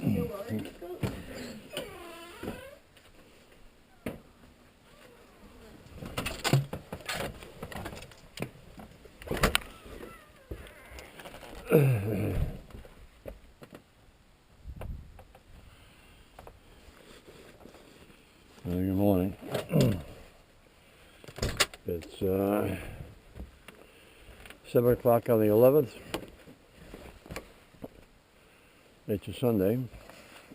Good morning. It's 7 o'clock on the 11th. It's a Sunday.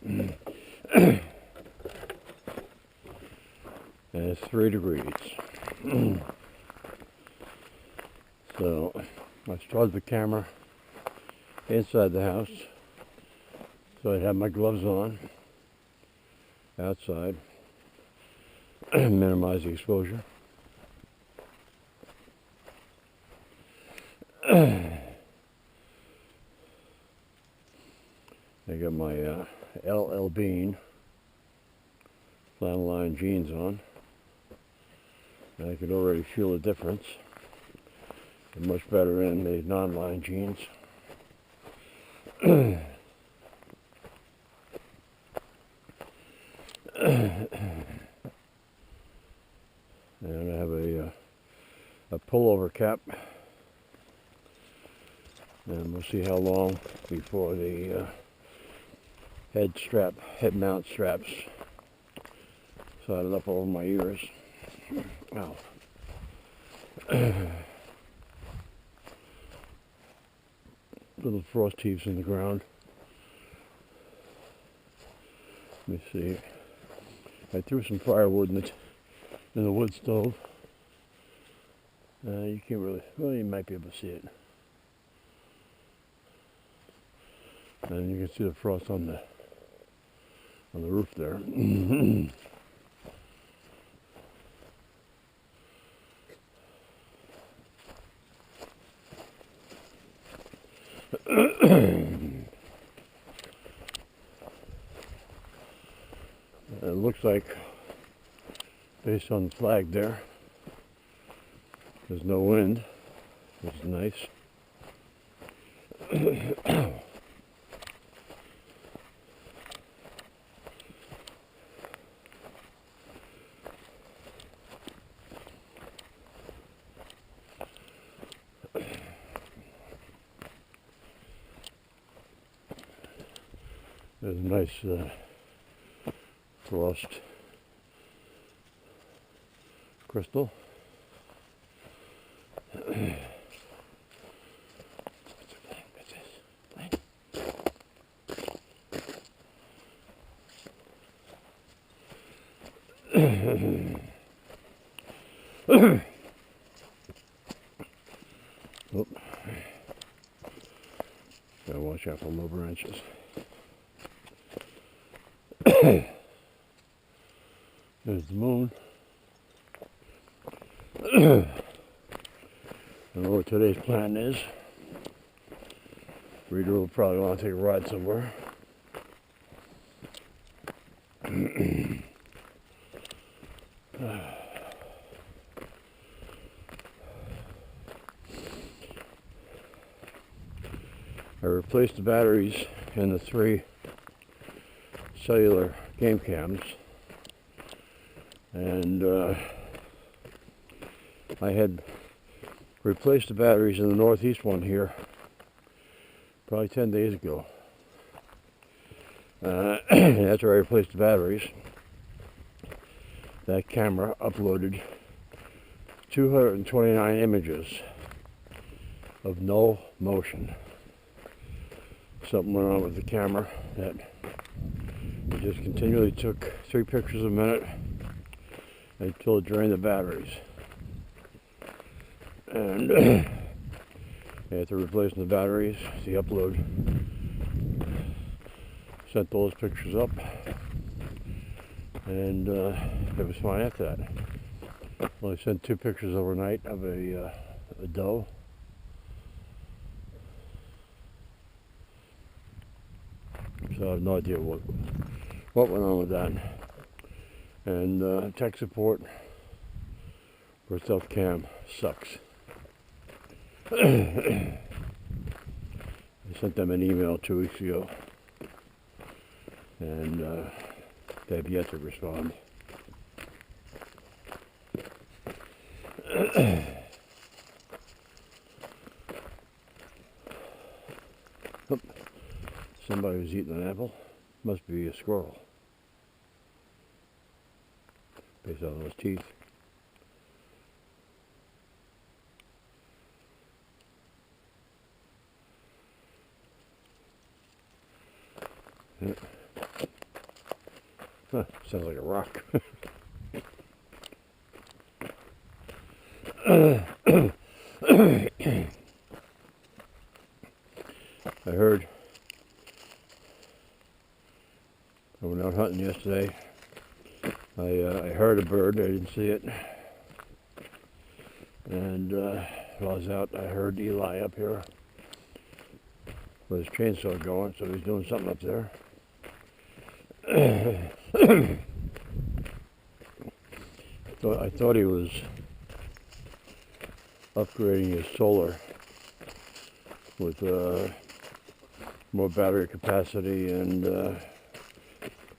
And it's 3 degrees. So I started the camera inside the house, so I'd have my gloves on outside, minimize the exposure. I got my LL Bean flannel line jeans on, and I could already feel the difference. They're much better in the non-line jeans. And I have a pullover cap, and we'll see how long before the head mount straps slide up over my ears. Wow. Little frost heaves in the ground. Let me see. I threw some firewood in the wood stove. You can't really, well, you might be able to see it. And you can see the frost on the roof there. It looks like, based on the flag there, there's no wind, which is nice. There's a nice frost crystal. What's this? Oh. Gotta watch out for low branches. There's the moon. I don't know what today's plan is. Reader will probably want to take a ride somewhere. I replaced the batteries in the 3 cellular game cams, and I had replaced the batteries in the northeast one here probably 10 days ago. After I replaced the batteries, that camera uploaded 229 images of no motion. Something went on with the camera that it just continually took 3 pictures a minute until it drained the batteries. And after replacing the batteries, the upload sent those pictures up, and it was fine after that. Well, I sent 2 pictures overnight of a doe. So I have no idea what went on with that. And tech support for self-cam sucks. I sent them an email 2 weeks ago and they have yet to respond. Oh, somebody was eating an apple. Must be a squirrel, based on those teeth. Yeah. Huh, sounds like a rock. I heard, I went out hunting yesterday. I heard a bird, I didn't see it. And while I was out, I heard Eli up here with his chainsaw going, so he's doing something up there. I thought he was upgrading his solar with more battery capacity and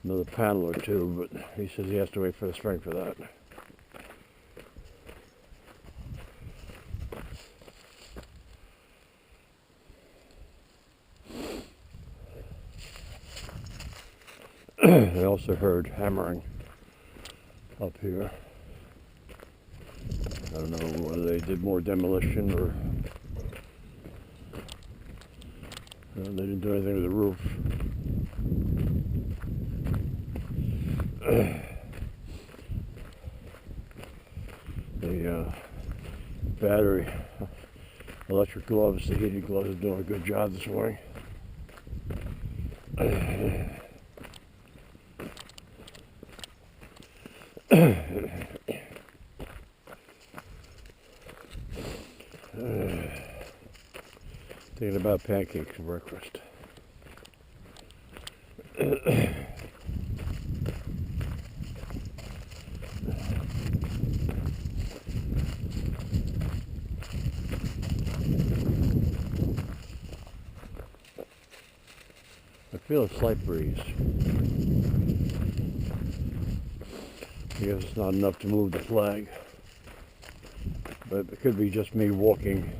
another panel or two, but he says he has to wait for the spring for that. I also heard hammering up here. I don't know whether they did more demolition or they didn't do anything with the roof. The battery, electric gloves, the heated gloves are doing a good job this morning. Thinking about pancakes for breakfast. I feel a slight breeze. I guess it's not enough to move the flag, but it could be just me walking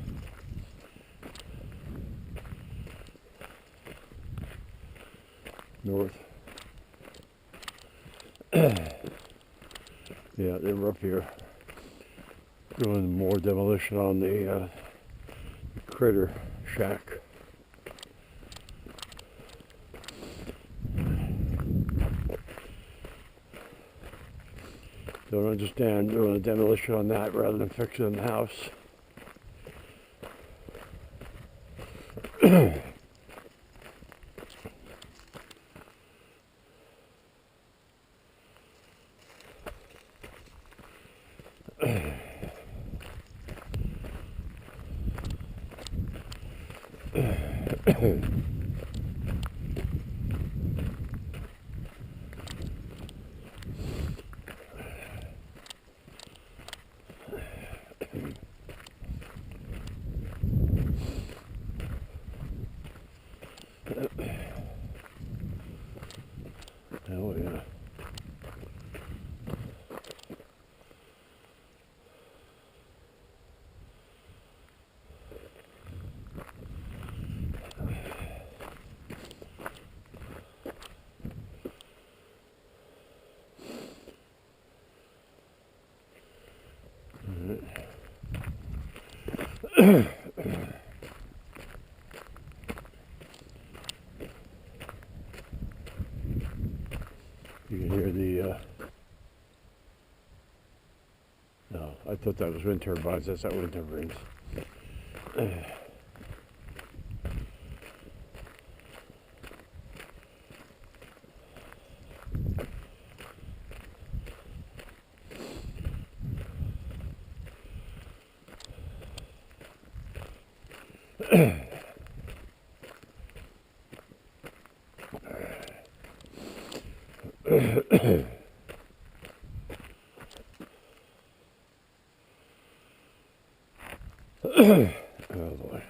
north. Yeah, they were up here doing more demolition on the critter shack. Don't understand doing a demolition on that rather than fixing the house. Oh yeah. You can hear the, no, I thought that was wind turbines. That's not wind turbines. Oh boy.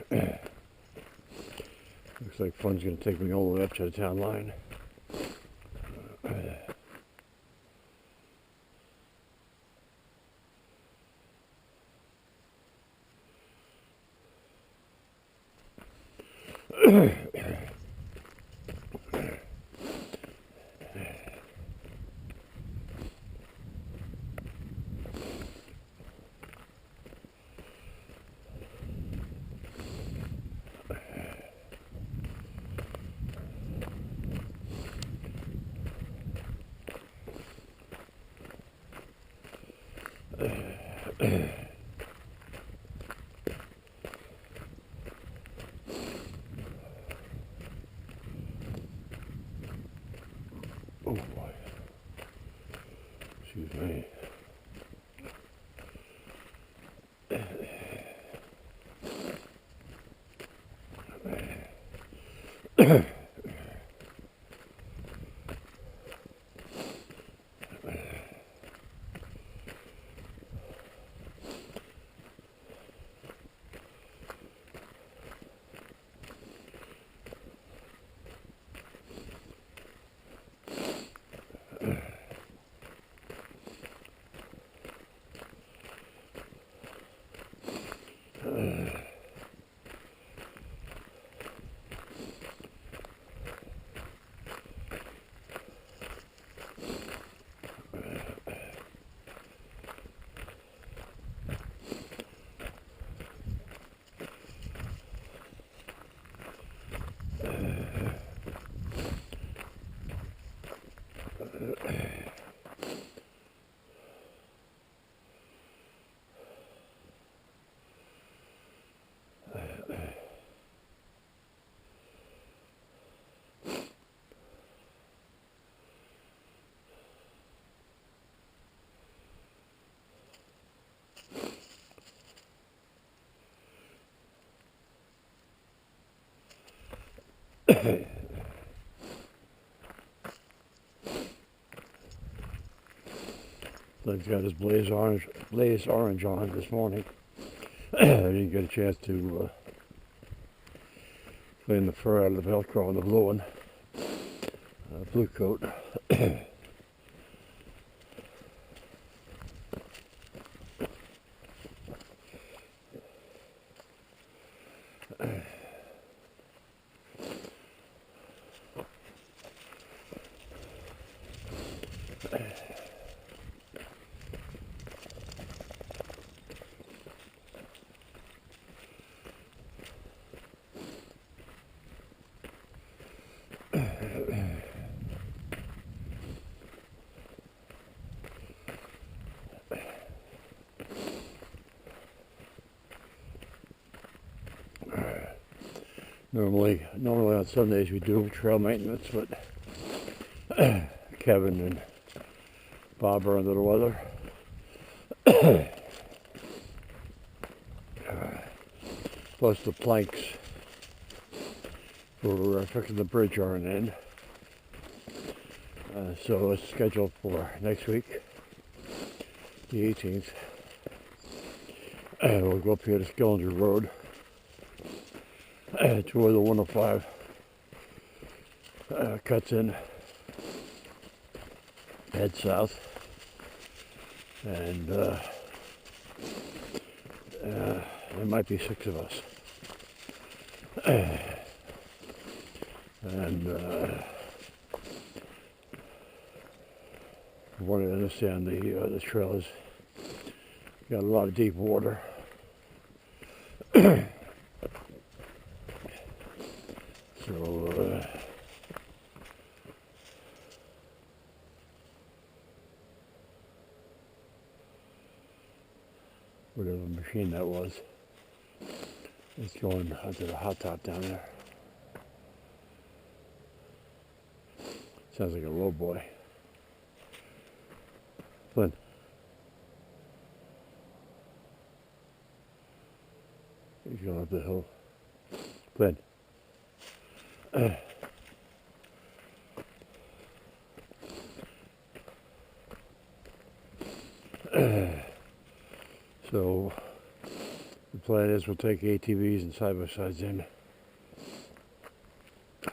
Looks like Flynn's going to take me all the way up to the town line. Oh boy. Excuse me. Flynn's got his blaze orange on this morning. I didn't get a chance to clean the fur out of the Velcro on the blue one, blue coat. Normally on Sundays we do trail maintenance, but Kevin and Bob are under the weather. Plus the planks for fixing the bridge aren't in. So it's scheduled for next week, the 18th. We'll go up here to Skillinger Road to where the 105 cuts in, head south, and there might be 6 of us. And from what I understand, the trail has got a lot of deep water. So whatever machine that was, it's going onto the hot top down there. Sounds like a low boy. Flynn. He's going up the hill. Flynn. So the plan is we'll take ATVs and side-by-sides in.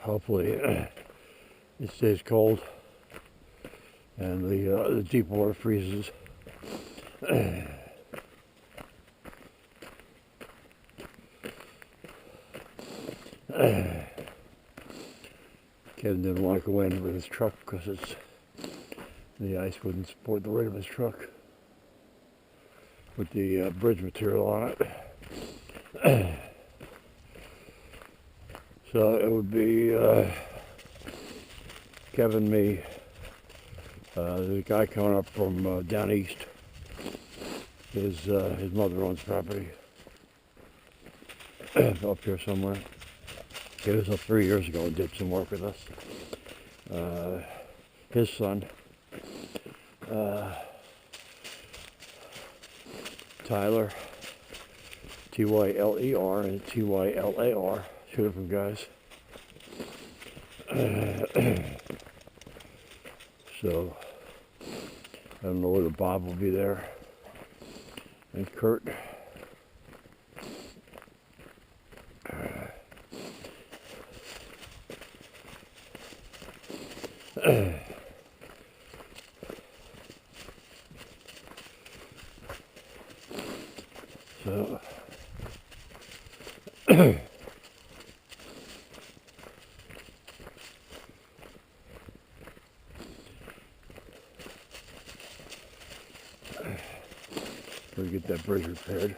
Hopefully it stays cold and the deep water freezes. Kevin didn't want to go in with his truck because the ice wouldn't support the weight of his truck with the bridge material on it. So it would be Kevin, me, the guy coming up from down east. His mother owns property up here somewhere. He was up 3 years ago and did some work with us. His son, Tyler, Tyler and Tylar, two different guys. So I don't know whether Bob will be there, and Kurt. So we get that bridge repaired.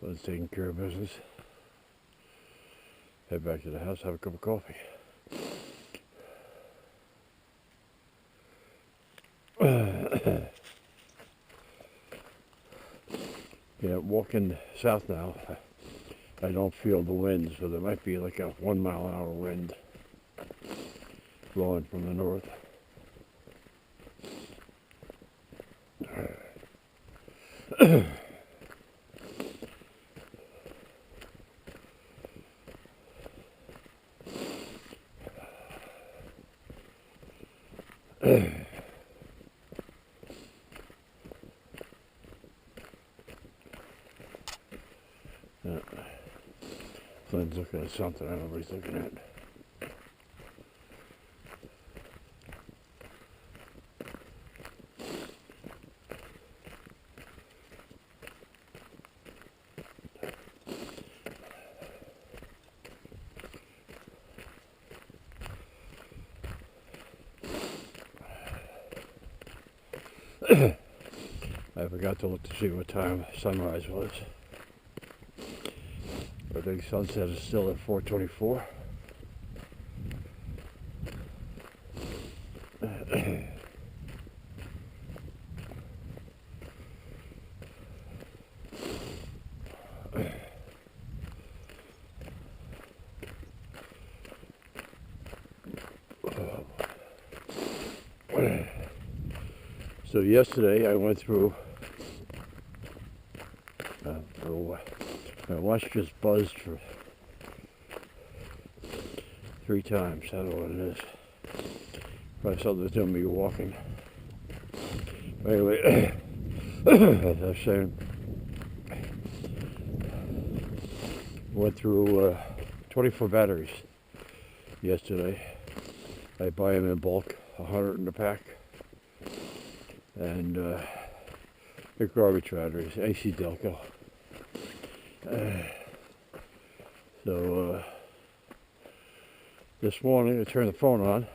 Let's taking care of business. Head back to the house, have a cup of coffee. Yeah, walking south now, I don't feel the wind, so there might be like a 1 mile an hour wind blowing from the north. Flynn's looking at something, I don't know what he's looking at. I forgot to look to see what time sunrise was. I think sunset is still at 4:24. So yesterday I went through, my watch just buzzed for 3 times. I don't know what it is. Probably something that's doing me walking. But anyway, as I was saying, went through 24 batteries yesterday. I buy them in bulk, 100 in a pack. And they're garbage batteries, AC Delco. So this morning I turned the phone on,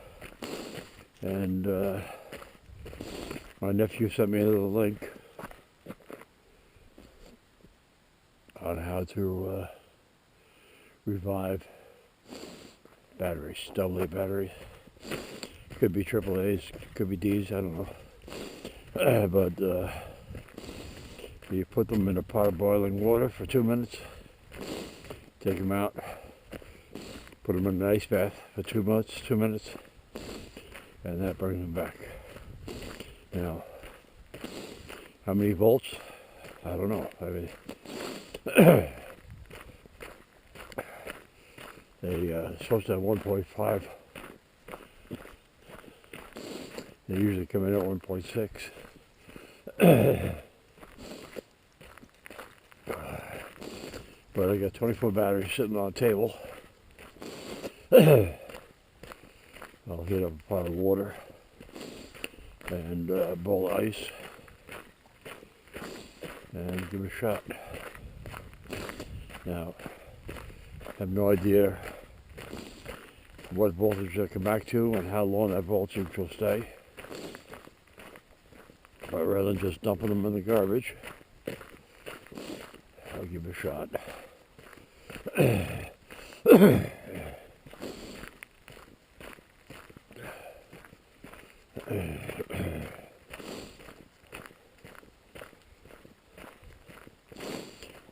and my nephew sent me a little link on how to revive batteries, AA batteries. Could be AAAs, could be Ds, I don't know. But you put them in a pot of boiling water for 2 minutes, take them out, put them in an ice bath for 2 minutes, and that brings them back. Now, how many volts? I don't know. I mean, they're supposed to have 1.5. They usually come in at 1.6. But I got 24 batteries sitting on a table. I'll heat up a pot of water and a bowl of ice. and give it a shot. Now, I have no idea what voltage they'll come back to and how long that voltage will stay. But rather than just dumping them in the garbage, I'll give it a shot.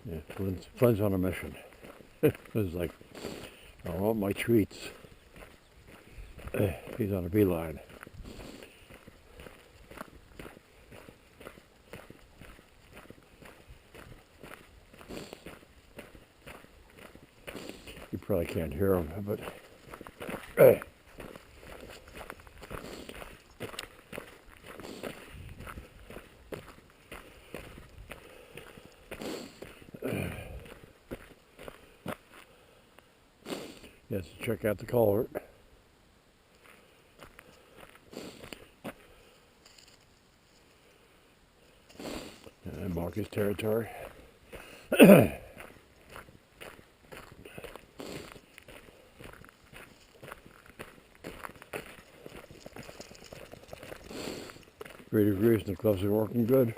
Yeah, Flynn's on a mission. It's like, I want my treats. He's on a beeline. You probably can't hear him, but yes, check out the culvert. And mark his territory. Three degrees and the gloves are working good.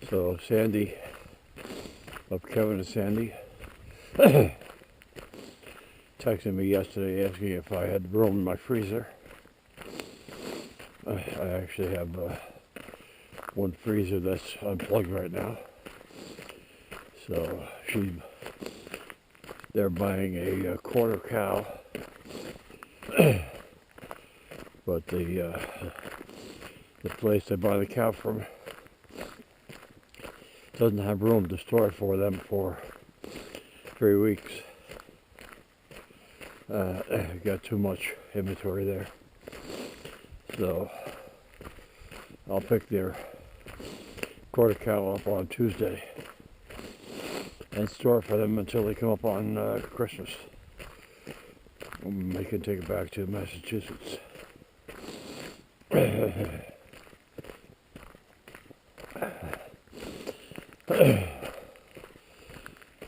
So Sandy, of Kevin and Sandy, texted me yesterday asking if I had room in my freezer. I actually have one freezer that's unplugged right now. So they're buying a quarter cow, but the place they buy the cow from doesn't have room to store it for them for 3 weeks. Got too much inventory there. So I'll pick their quarter cow up on Tuesday and store it for them until they come up on Christmas. They can take it back to Massachusetts.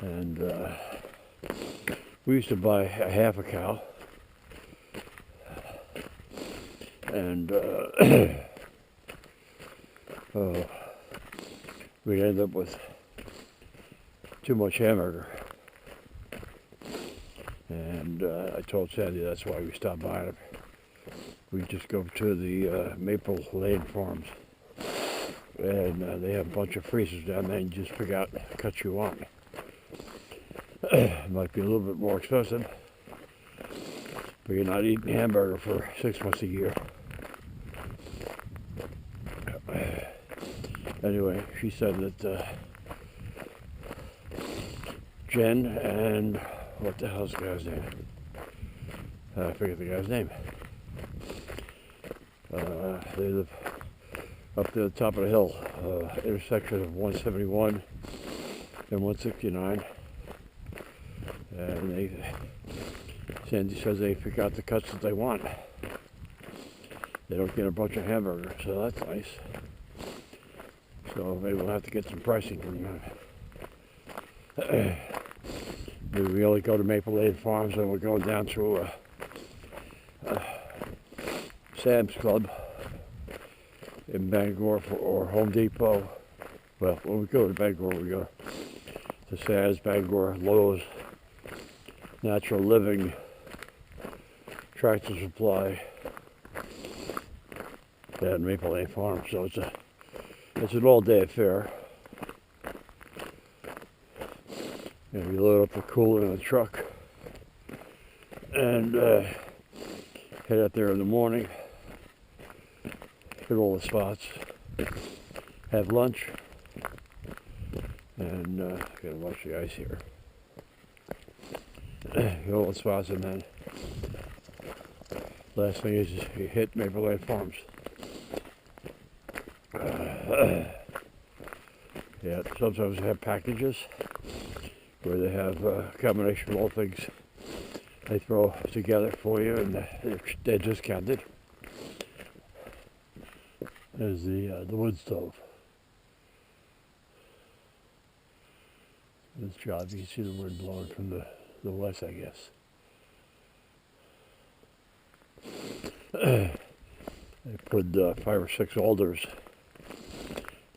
And we used to buy a half a cow, and we'd end up with too much hamburger. And I told Sandy that's why we stopped buying it. We just go to the Maple Lane Farms, and they have a bunch of freezers down there, and you just pick out the cuts you want. It might be a little bit more expensive, but you're not eating hamburger for 6 months a year. Anyway, she said that Jen and what the hell's the guy's name? I forget the guy's name. They live up to the top of the hill, intersection of 171 and 169. And Sandy says they pick out the cuts that they want. They don't get a bunch of hamburgers, so that's nice. So maybe we'll have to get some pricing from them. Maybe we only go to Maple Lane Farms and we're going down through Sam's Club in Bangor or Home Depot. Well, when we go to Bangor, we go to Sam's, Bangor, Lowe's, Natural Living, Tractor Supply, and Maple Lane Farm. So it's a It's an all-day affair. You load up the cooler in the truck and head out there in the morning, hit all the spots, have lunch, and gotta watch the ice here. Hit all the spots, and then last thing is you hit Maple Lane Farms. Yeah, sometimes they have packages where they have a combination of all things they throw together for you, and they're discounted. There's the wood stove. This job, you can see the wind blowing from the west, I guess. They put 5 or 6 alders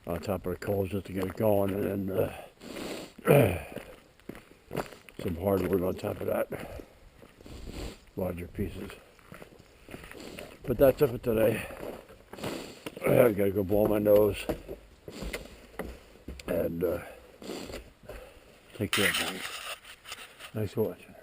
on top of the coals just to get it going, and then some hardwood on top of that, larger pieces. But that's it for today. I gotta go blow my nose and take care of things. Thanks for watching.